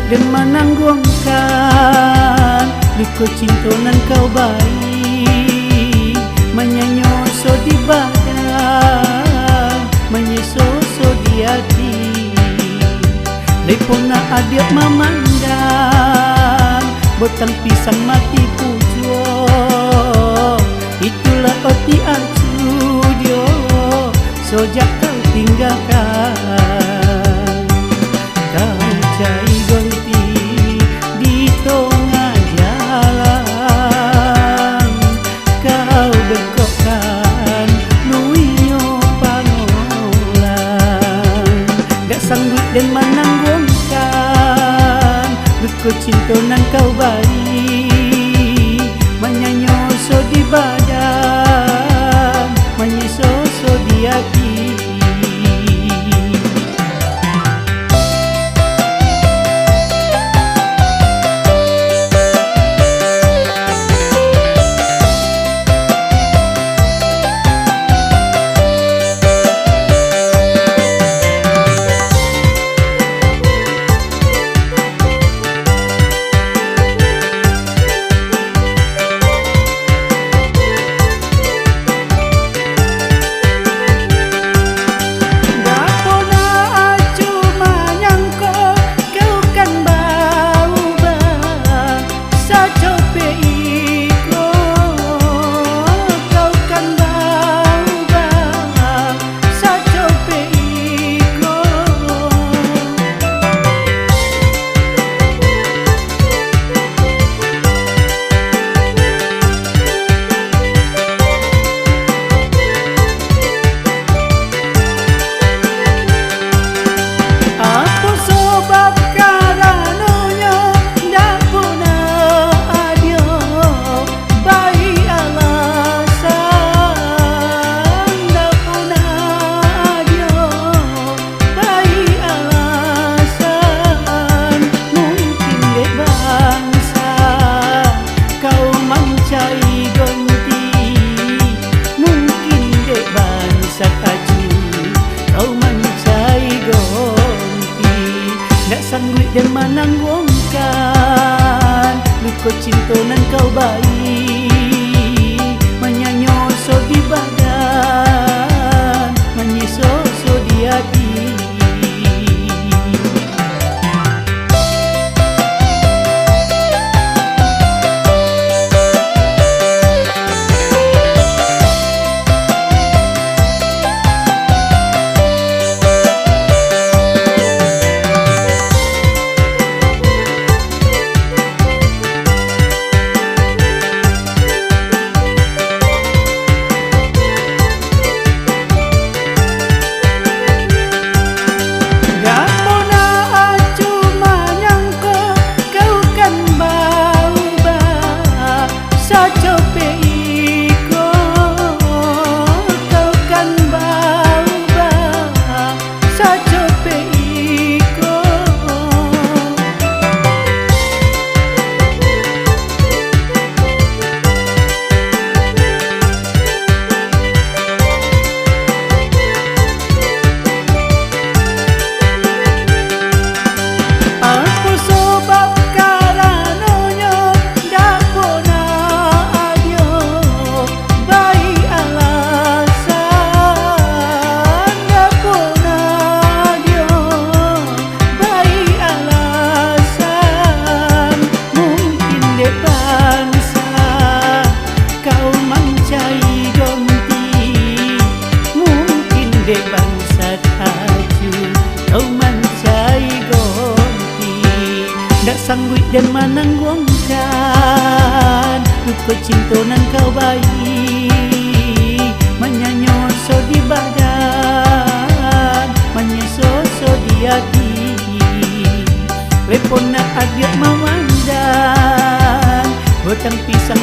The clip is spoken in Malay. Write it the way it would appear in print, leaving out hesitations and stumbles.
dan menanggungkan luka cinta nan kau baik, menyanyoso di badan, menyesoso di hati. Lepona adik memandang botang pisang mati pujo, itulah oti acudio sojak kau tinggalkan. Kau cai gonti di tengah jalan, kau bengkokkan luinyo pangolan. Gak sanggup dan menanggungkan luka cinta nan kau baik, menyanyoso di badan, menyesoso di hati. Sanggup dan menanggungkan luka cinta nan kau baik, menyanyoso di badan, menyesoso di hati. Sanggup dan menanggungkan luka cinta nan kau baik, menyanyoso di badan, menyesoso di hati. Lepona adik memandang botang pisang